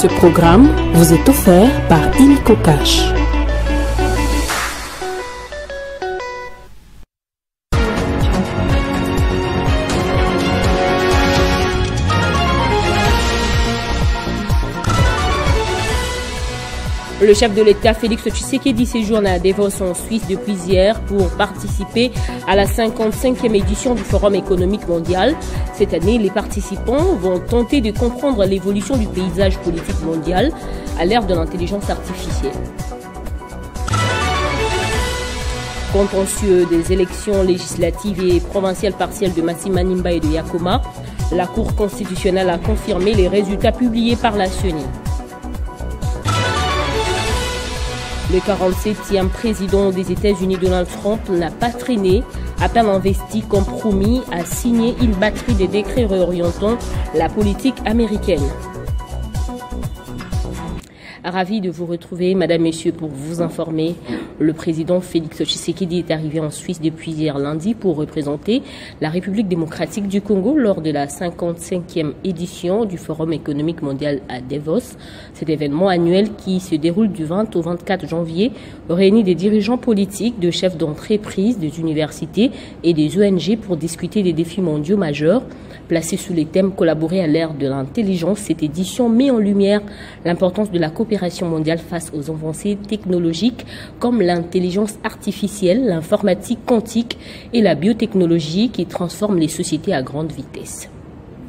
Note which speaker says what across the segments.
Speaker 1: Ce programme vous est offert par Illico Cash.
Speaker 2: Le chef de l'État, Félix Tshisekedi, séjourne à Davos en Suisse depuis hier pour participer à la 55e édition du Forum économique mondial. Cette année, les participants vont tenter de comprendre l'évolution du paysage politique mondial à l'ère de l'intelligence artificielle. Contentieux des élections législatives et provinciales partielles de Massi-Manimba et de Yakoma, la Cour constitutionnelle a confirmé les résultats publiés par la CENI. Le 47e président des États-Unis, Donald Trump, n'a pas traîné. À peine investi comme promis, a signé une batterie de décrets réorientant la politique américaine. Ravi de vous retrouver, Madame, Messieurs, pour vous informer. Le président Félix Tshisekedi est arrivé en Suisse depuis hier lundi pour représenter la République démocratique du Congo lors de la 55e édition du Forum économique mondial à Davos. Cet événement annuel qui se déroule du 20 au 24 janvier réunit des dirigeants politiques, de chefs d'entreprise, des universités et des ONG pour discuter des défis mondiaux majeurs. Placés sous les thèmes collaborer à l'ère de l'intelligence, cette édition met en lumière l'importance de la coopération mondiale face aux avancées technologiques comme l'intelligence artificielle, l'informatique quantique et la biotechnologie qui transforment les sociétés à grande vitesse.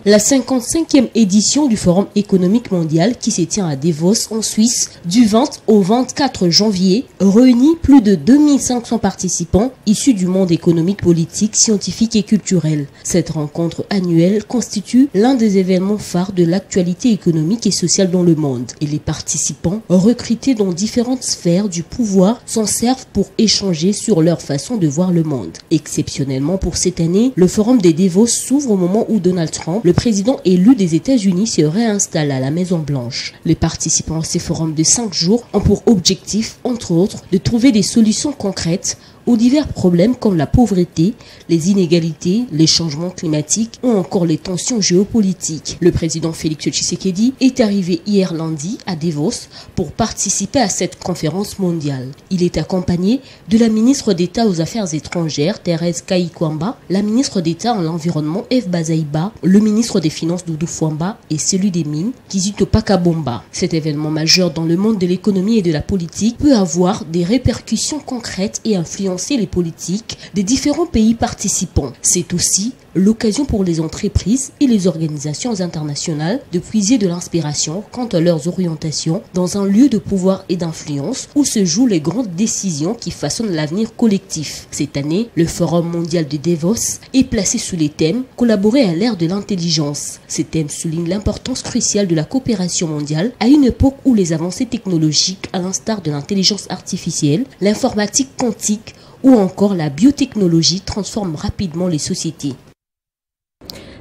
Speaker 3: La 55e édition du Forum économique mondial qui se tient à Davos en Suisse du 20 au 24 janvier réunit plus de 2500 participants issus du monde économique, politique, scientifique et culturel. Cette rencontre annuelle constitue l'un des événements phares de l'actualité économique et sociale dans le monde. Et les participants, recrutés dans différentes sphères du pouvoir, s'en servent pour échanger sur leur façon de voir le monde. Exceptionnellement pour cette année, le Forum de Davos s'ouvre au moment où Donald Trump, le président élu des États-Unis, se réinstalle à la Maison-Blanche. Les participants à ces forums de 5 jours ont pour objectif, entre autres, de trouver des solutions concrètes aux divers problèmes comme la pauvreté, les inégalités, les changements climatiques ou encore les tensions géopolitiques. Le président Félix Tshisekedi est arrivé hier lundi à Davos pour participer à cette conférence mondiale. Il est accompagné de la ministre d'État aux Affaires étrangères, Thérèse Kayikwamba, la ministre d'État en l'environnement, Eve Bazaiba, le ministre des Finances, Doudou Fwamba, et celui des Mines, Kizito Pakabomba. Cet événement majeur dans le monde de l'économie et de la politique peut avoir des répercussions concrètes et influencer les politiques des différents pays participants. C'est aussi l'occasion pour les entreprises et les organisations internationales de puiser de l'inspiration quant à leurs orientations dans un lieu de pouvoir et d'influence où se jouent les grandes décisions qui façonnent l'avenir collectif. Cette année, le Forum mondial de Davos est placé sous les thèmes « Collaborer à l'ère de l'intelligence ». Ces thèmes soulignent l'importance cruciale de la coopération mondiale à une époque où les avancées technologiques, à l'instar de l'intelligence artificielle, l'informatique quantique ou encore la biotechnologie transforment rapidement les sociétés.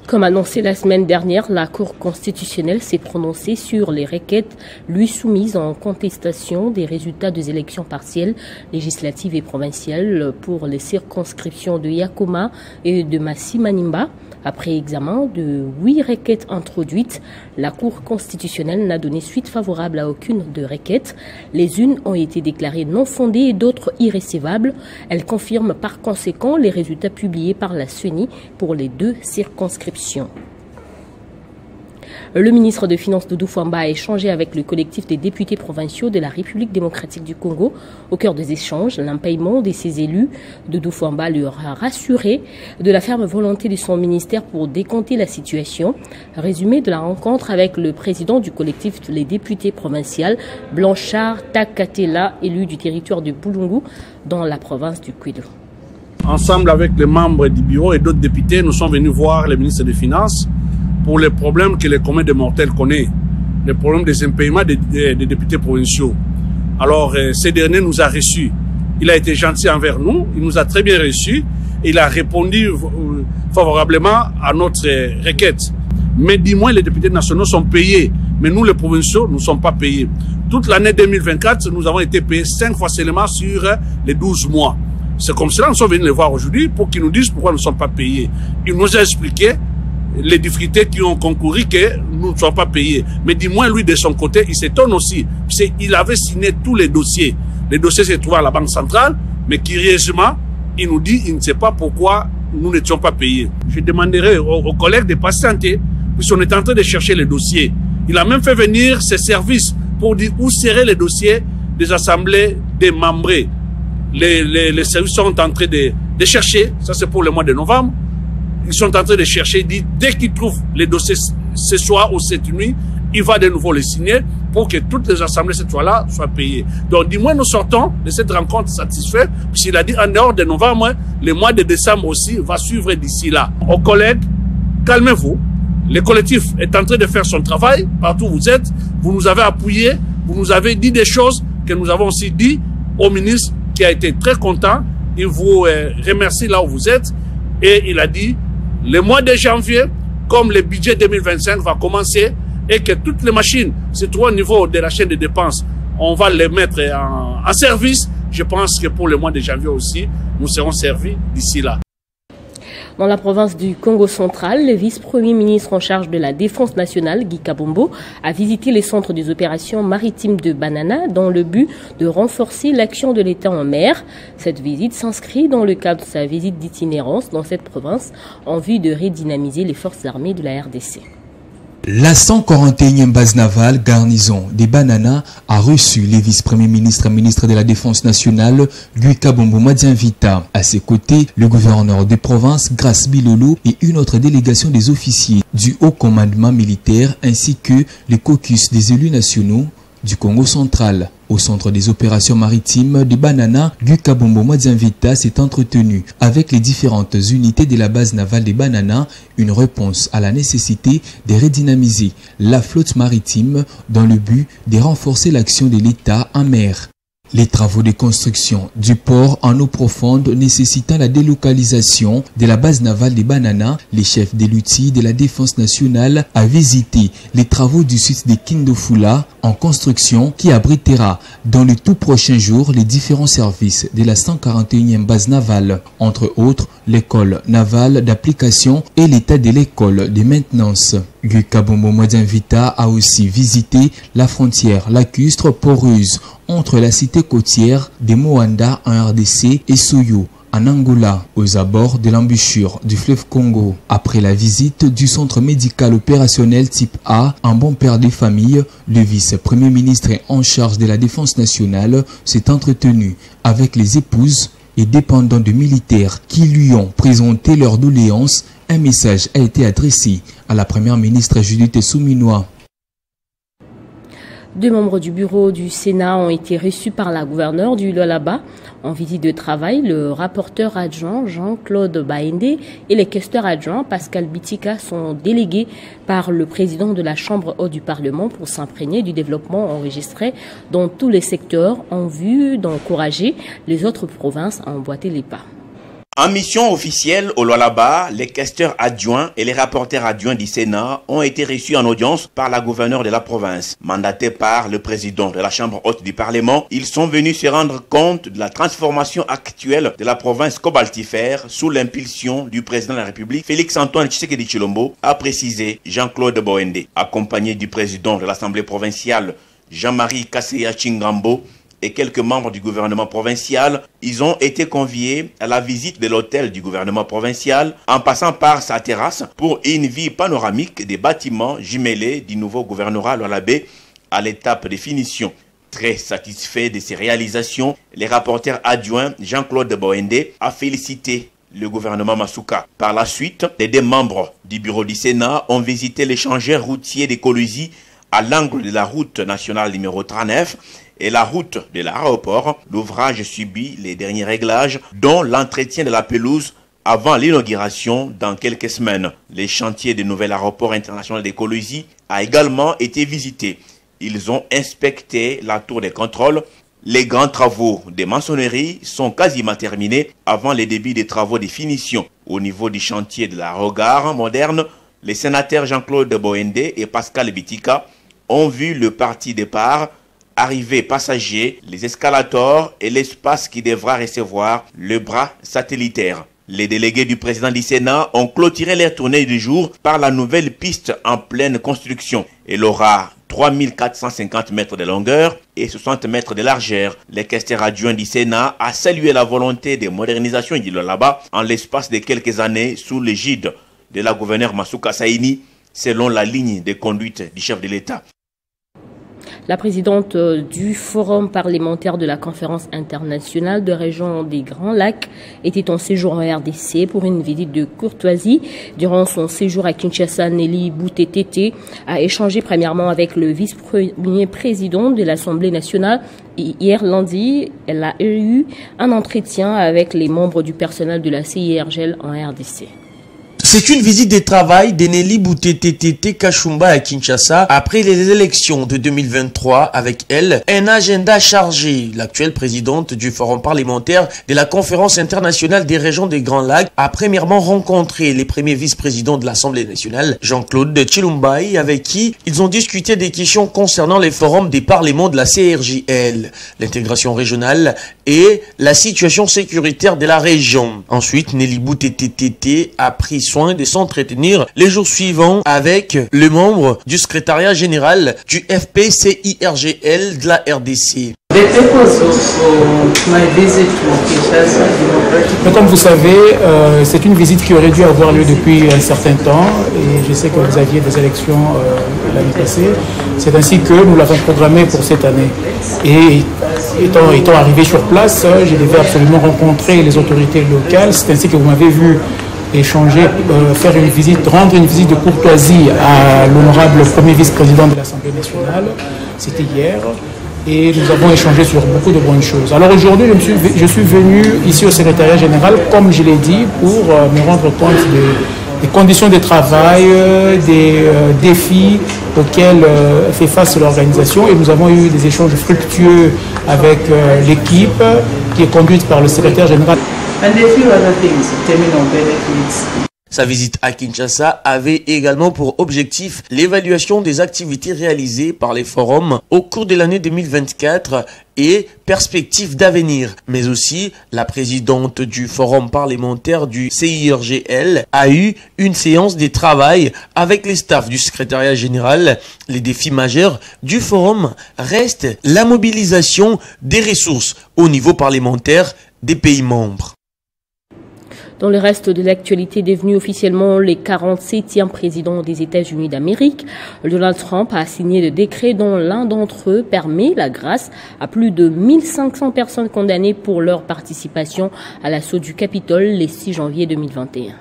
Speaker 2: Comme annoncé la semaine dernière, la Cour constitutionnelle s'est prononcée sur les requêtes lui soumises en contestation des résultats des élections partielles, législatives et provinciales pour les circonscriptions de Yakoma et de Massi-Manimba. Après examen de 8 requêtes introduites, la Cour constitutionnelle n'a donné suite favorable à aucune de requêtes. Les unes ont été déclarées non fondées et d'autres irrécevables. Elle confirme par conséquent les résultats publiés par la CENI pour les 2 circonscriptions. Le ministre des Finances, Doudou Fwamba, a échangé avec le collectif des députés provinciaux de la République démocratique du Congo. Au cœur des échanges, l'impaillement de ses élus. Doudou Fwamba leur a rassuré de la ferme volonté de son ministère pour décompter la situation. Résumé de la rencontre avec le président du collectif Les députés provinciaux, Blanchard Takatela, élu du territoire de Boulungu, dans la province du Kwilu.
Speaker 4: Ensemble avec les membres du bureau et d'autres députés, nous sommes venus voir le ministre des Finances pour les problèmes que le commun des mortels connaît, les problèmes des impayements des députés provinciaux. Alors, ce dernier nous a reçus. Il a été gentil envers nous, il nous a très bien reçus et il a répondu favorablement à notre requête. Mais du moins, les députés nationaux sont payés, mais nous, les provinciaux, nous ne sommes pas payés. Toute l'année 2024, nous avons été payés 5 fois seulement sur les 12 mois. C'est comme cela que nous sommes venus les voir aujourd'hui pour qu'ils nous disent pourquoi nous ne sommes pas payés. Il nous a expliqué les difficultés qui ont concouru que nous ne soyons pas payés. Mais du moins, lui, de son côté, il s'étonne aussi. Il avait signé tous les dossiers. Les dossiers se trouvaient à la Banque centrale, mais curieusement, il nous dit il ne sait pas pourquoi nous n'étions pas payés. Je demanderai aux collègues de patienter, puisqu'on est en train de chercher les dossiers. Il a même fait venir ses services pour dire où seraient les dossiers des assemblées des membres. Les services sont en train de chercher, ça c'est pour le mois de novembre, ils sont en train de chercher, dit dès qu'ils trouvent les dossiers ce soir ou cette nuit, il va de nouveau les signer pour que toutes les assemblées cette fois-là soient payées. Donc du moins nous sortons de cette rencontre satisfaits, puisqu'il a dit en dehors de novembre, le mois de décembre aussi va suivre d'ici là. Aux collègues, calmez-vous, le collectif est en train de faire son travail, partout où vous êtes, vous nous avez appuyés, vous nous avez dit des choses que nous avons aussi dit au ministre qui a été très content, il vous remercie là où vous êtes et il a dit le mois de janvier, comme le budget 2025 va commencer et que toutes les machines se trouvent au niveau de la chaîne de dépenses, on va les mettre en service. Je pense que pour le mois de janvier aussi, nous serons servis d'ici là.
Speaker 2: Dans la province du Congo central, le vice-premier ministre en charge de la défense nationale, Guy Kabombo, a visité les centres des opérations maritimes de Banana dans le but de renforcer l'action de l'État en mer. Cette visite s'inscrit dans le cadre de sa visite d'itinérance dans cette province en vue de redynamiser les forces armées de la RDC.
Speaker 5: La 141e base navale garnison des Banana a reçu les vice-premiers ministres et ministres de la Défense nationale, Guy Kabombo Madianvita. À ses côtés, le gouverneur des provinces, Grace Bilolo, et une autre délégation des officiers du haut commandement militaire ainsi que les caucus des élus nationaux du Congo central. Au centre des opérations maritimes des Banana, Guy Kabombo Madianvita s'est entretenu avec les différentes unités de la base navale des Banana, une réponse à la nécessité de redynamiser la flotte maritime dans le but de renforcer l'action de l'État en mer. Les travaux de construction du port en eau profonde nécessitant la délocalisation de la base navale des Banana, les chefs de l'outil de la défense nationale a visité les travaux du site de Kindofula en construction qui abritera dans les tout prochains jours les différents services de la 141e base navale, entre autres l'école navale d'application et l'état de l'école de maintenance. Guy Kabombo Madianvita a aussi visité la frontière lacustre poreuse entre la cité côtière de Moanda en RDC et Soyo en Angola, aux abords de l'embouchure du fleuve Congo. Après la visite du centre médical opérationnel type A en bon père des familles, le vice-premier ministre en charge de la défense nationale s'est entretenu avec les épouses et dépendants de militaires qui lui ont présenté leurs doléances. Un message a été adressé à la première ministre Judith Souminois.
Speaker 2: 2 membres du bureau du Sénat ont été reçus par la gouverneure du Lualaba en visite de travail. Le rapporteur adjoint Jean-Claude Baende et les questeurs adjoints Pascal Bitika sont délégués par le président de la Chambre haute du Parlement pour s'imprégner du développement enregistré dans tous les secteurs en vue d'encourager les autres provinces à emboîter les pas.
Speaker 6: En mission officielle au Lualaba, les questeurs adjoints et les rapporteurs adjoints du Sénat ont été reçus en audience par la gouverneure de la province. Mandatés par le président de la Chambre haute du Parlement, ils sont venus se rendre compte de la transformation actuelle de la province cobaltifère sous l'impulsion du président de la République, Félix-Antoine Tshisekedi Tshilombo, a précisé Jean-Claude Boende. Accompagné du président de l'Assemblée provinciale, Jean-Marie Kasseya Chingambo, et quelques membres du gouvernement provincial, ils ont été conviés à la visite de l'hôtel du gouvernement provincial en passant par sa terrasse pour une vue panoramique des bâtiments jumelés du nouveau gouvernorat Lualabé à l'étape de finition. Très satisfait de ces réalisations, les rapporteurs adjoints Jean-Claude Boende a félicité le gouvernement Masuka. Par la suite, les 2 membres du bureau du Sénat ont visité l'échangeur routier d'Écologie à l'angle de la route nationale numéro 39 et la route de l'aéroport. L'ouvrage subit les derniers réglages, dont l'entretien de la pelouse avant l'inauguration dans quelques semaines. Les chantiers du nouvel aéroport international d'Écologie a également été visité. Ils ont inspecté la tour de contrôle. Les grands travaux de maçonnerie sont quasiment terminés avant le début des travaux de finition. Au niveau du chantier de la regard moderne, les sénateurs Jean-Claude Boende et Pascal Bitika ont vu le parti départ, arrivée passagers, les escalators et l'espace qui devra recevoir le bras satellitaire. Les délégués du président du Sénat ont clôturé leur tournée du jour par la nouvelle piste en pleine construction. Elle aura 3450 mètres de longueur et 60 mètres de largeur. Le questeur adjoint du Sénat a salué la volonté de modernisation du Lualaba en l'espace de quelques années sous l'égide de la gouverneure Masuka Saini, selon la ligne de conduite du chef de l'État.
Speaker 2: La présidente du Forum parlementaire de la Conférence internationale de région des Grands Lacs était en séjour en RDC pour une visite de courtoisie. Durant son séjour à Kinshasa, Nelly Bouté-Tété a échangé premièrement avec le vice-premier président de l'Assemblée nationale. Hier lundi, elle a eu un entretien avec les membres du personnel de la CIRGL en RDC.
Speaker 7: C'est une visite de travail de Nelly Bouté-Tété Kachumba à Kinshasa après les élections de 2023. Avec elle, un agenda chargé. L'actuelle présidente du Forum parlementaire de la Conférence internationale des régions des Grands Lacs a premièrement rencontré les premiers vice-présidents de l'Assemblée nationale, Jean-Claude Chilumbaï, avec qui ils ont discuté des questions concernant les forums des parlements de la CRJL, l'intégration régionale et la situation sécuritaire de la région. Ensuite, Nelly Bouté-Tété a pris soin de s'entretenir les jours suivants avec les membres du secrétariat général du FPCIRGL de la RDC.
Speaker 8: Mais comme vous savez, c'est une visite qui aurait dû avoir lieu depuis un certain temps et je sais que vous aviez des élections l'année passée. C'est ainsi que nous l'avons programmé pour cette année. Et étant arrivé sur place, je devais absolument rencontrer les autorités locales. C'est ainsi que vous m'avez vu échanger, faire une visite, rendre une visite de courtoisie à l'honorable premier vice-président de l'Assemblée nationale. C'était hier. Et nous avons échangé sur beaucoup de bonnes choses. Alors aujourd'hui, je suis venu ici au secrétariat général, comme je l'ai dit, pour me rendre compte des conditions de travail, des défis auxquels fait face l'organisation. Et nous avons eu des échanges fructueux avec l'équipe qui est conduite par le secrétaire général.
Speaker 7: Sa visite à Kinshasa avait également pour objectif l'évaluation des activités réalisées par les forums au cours de l'année 2024 et perspectives d'avenir. Mais aussi, la présidente du forum parlementaire du CIRGL a eu une séance de travail avec les staffs du secrétariat général. Les défis majeurs du forum restent la mobilisation des ressources au niveau parlementaire des pays membres.
Speaker 2: Dans le reste de l'actualité, devenu officiellement le 47e président des États-Unis d'Amérique, Donald Trump a signé le décret dont l'un d'entre eux permet la grâce à plus de 1500 personnes condamnées pour leur participation à l'assaut du Capitole le 6 janvier 2021.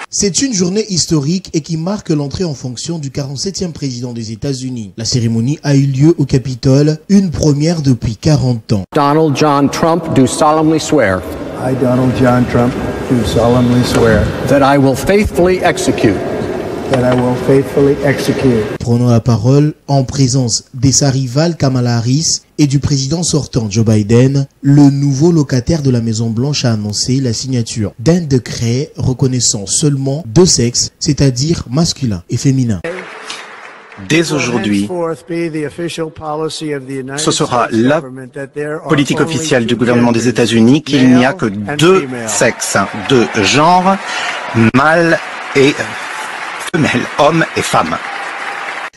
Speaker 9: C'est une journée historique et qui marque l'entrée en fonction du 47e président des États-Unis. La cérémonie a eu lieu au Capitole, une première depuis 40 ans.
Speaker 10: Donald John Trump do solemnly swear.
Speaker 11: I, Donald John Trump, do solemnly swear
Speaker 10: that I will faithfully execute.
Speaker 9: Prenant la parole en présence de sa rivale Kamala Harris et du président sortant Joe Biden, le nouveau locataire de la Maison-Blanche a annoncé la signature d'un décret reconnaissant seulement deux sexes, c'est-à-dire masculin et féminin.
Speaker 12: Dès aujourd'hui, ce sera la politique officielle du gouvernement des États-Unis qu'il n'y a que deux sexes, deux genres, mâle et femelle, homme et femme.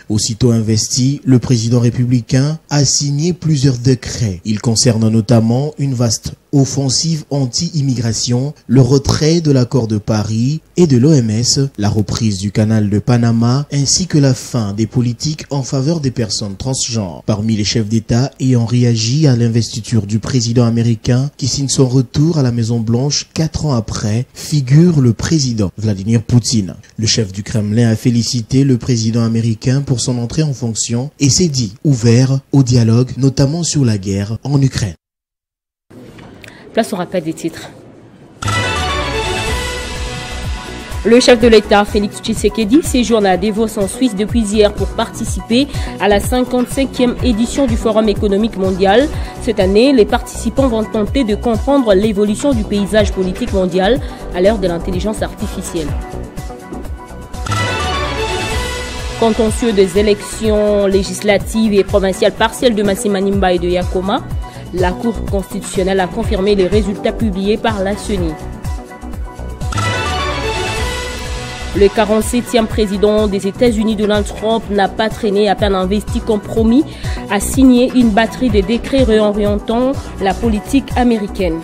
Speaker 9: Aussitôt investi, le président républicain a signé plusieurs décrets. Ils concernent notamment une vaste offensive anti-immigration, le retrait de l'accord de Paris et de l'OMS, la reprise du canal de Panama, ainsi que la fin des politiques en faveur des personnes transgenres. Parmi les chefs d'État ayant réagi à l'investiture du président américain qui signe son retour à la Maison-Blanche 4 ans après, figure le président Vladimir Poutine. Le chef du Kremlin a félicité le président américain pour son entrée en fonction et s'est dit ouvert au dialogue, notamment sur la guerre en Ukraine.
Speaker 2: Place au rappel des titres. Le chef de l'État, Félix Tshisekedi, séjourne à Davos en Suisse depuis hier pour participer à la 55e édition du Forum économique mondial. Cette année, les participants vont tenter de comprendre l'évolution du paysage politique mondial à l'ère de l'intelligence artificielle. Contentieux des élections législatives et provinciales partielles de Massimanimbà et de Yakoma. La Cour constitutionnelle a confirmé les résultats publiés par la CENI. Le 47e président des États-Unis, Donald Trump, n'a pas traîné, à peine investi compromis, à signer une batterie de décrets réorientant la politique américaine.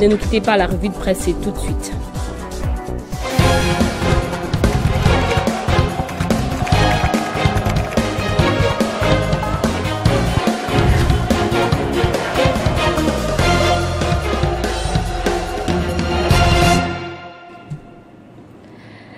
Speaker 2: Ne nous quittez pas, la revue de presse, c'est tout de suite.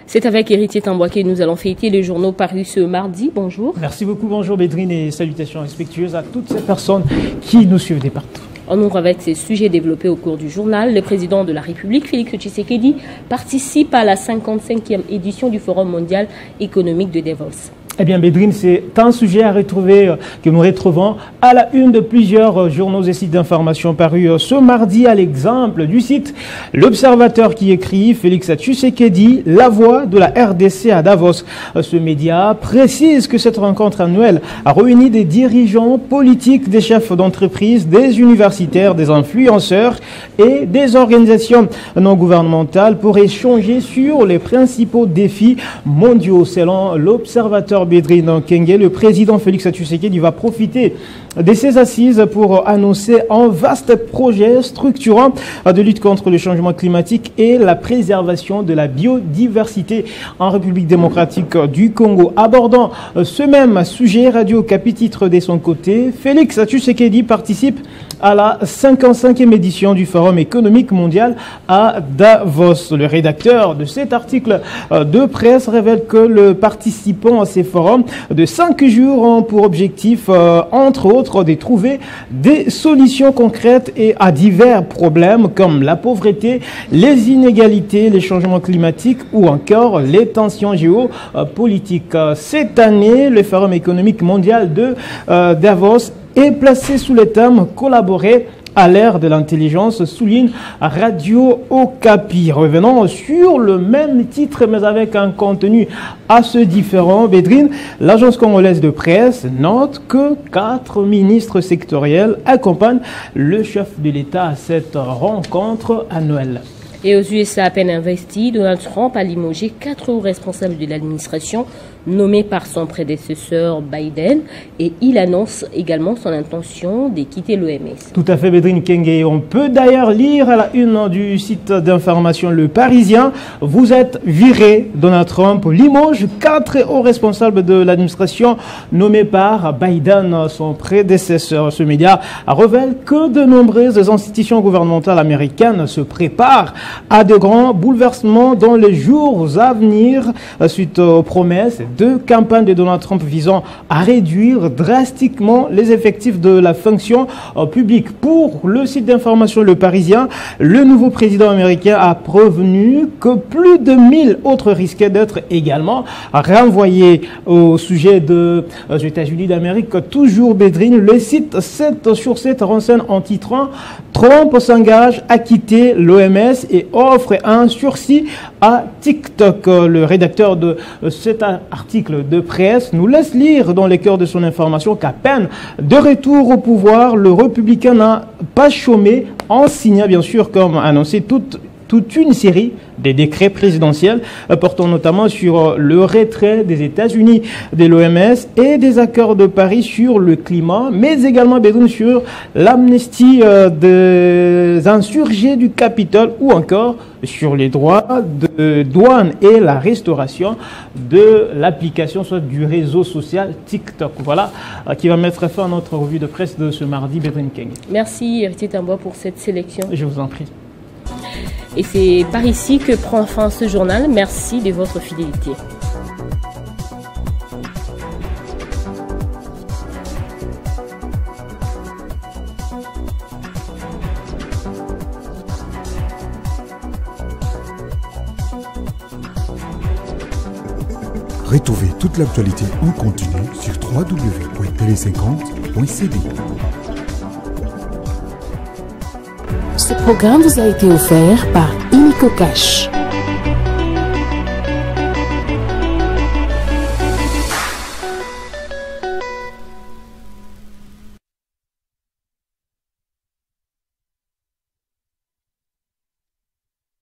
Speaker 2: C'est avec Héritier Tambois que nous allons fêter les journaux parus ce mardi. Bonjour.
Speaker 13: Merci beaucoup, bonjour Bédrine et salutations respectueuses à toutes ces personnes qui nous suivent de partout.
Speaker 2: On ouvre avec ces sujets développés au cours du journal. Le président de la République, Félix Tshisekedi, participe à la 55e édition du Forum mondial économique de Davos.
Speaker 13: Eh bien, Bédrine, c'est un sujet à retrouver que nous retrouvons à la une de plusieurs journaux et sites d'information parus ce mardi, à l'exemple du site L'Observateur qui écrit Félix Tshisekedi, la voix de la RDC à Davos. Ce média précise que cette rencontre annuelle a réuni des dirigeants politiques, des chefs d'entreprise, des universitaires, des influenceurs et des organisations non gouvernementales pour échanger sur les principaux défis mondiaux. Selon l'Observateur Bédrine Kenge, le président Félix Tshisekedi va profiter de ces assises pour annoncer un vaste projet structurant de lutte contre le changement climatique et la préservation de la biodiversité en République démocratique du Congo. Abordant ce même sujet, Radio Okapi titre de son côté, Félix Tshisekedi participe à la 55e édition du Forum économique mondial à Davos. Le rédacteur de cet article de presse révèle que le participant à ces forums de 5 jours ont pour objectif, entre autres, de trouver des solutions concrètes et à divers problèmes comme la pauvreté, les inégalités, les changements climatiques ou encore les tensions géopolitiques. Cette année, le Forum économique mondial de Davos est placé sous le thème « Collaborer à l'ère de l'intelligence », souligne Radio Okapi. Revenons sur le même titre, mais avec un contenu assez différent. Bédrine, l'agence congolaise de presse note que 4 ministres sectoriels accompagnent le chef de l'État à cette rencontre annuelle.
Speaker 2: Et aux USA à peine investis, Donald Trump a limogé 4 hauts responsables de l'administration nommés par son prédécesseur Biden, et il annonce également son intention de quitter l'OMS.
Speaker 13: Tout à fait, Bédrine Kenge. On peut d'ailleurs lire à la une du site d'information Le Parisien: vous êtes viré, Donald Trump limoge 4 hauts responsables de l'administration nommés par Biden, son prédécesseur. Ce média révèle que de nombreuses institutions gouvernementales américaines se préparent à de grands bouleversements dans les jours à venir suite aux promesses de campagne de Donald Trump visant à réduire drastiquement les effectifs de la fonction publique. Pour le site d'information Le Parisien, le nouveau président américain a prévenu que plus de 1000 autres risquaient d'être également renvoyés. Au sujet des États-Unis d'Amérique, toujours Bédrine, le site 7 sur 7 renseigne en titrant « Trump s'engage à quitter l'OMS et offre un sursis à TikTok ». Le rédacteur de cet article de presse nous laisse lire dans les cœurs de son information qu'à peine de retour au pouvoir, le républicain n'a pas chômé en signant, bien sûr, comme annoncé, toute une série de décrets présidentiels portant notamment sur le retrait des États-Unis de l'OMS et des accords de Paris sur le climat, mais également sur l'amnistie des insurgés du Capitole ou encore sur les droits de douane et la restauration de l'application, soit du réseau social TikTok. Voilà qui va mettre fin à notre revue de presse de ce mardi, Bédrine Kenge.
Speaker 2: Merci Héritier Tambois pour cette sélection.
Speaker 13: Je vous en prie.
Speaker 2: Et c'est par ici que prend fin ce journal. Merci de votre fidélité.
Speaker 14: Retrouvez toute l'actualité en continu sur www.tv50.cd.
Speaker 1: Ce programme vous a été offert par Illico Cash.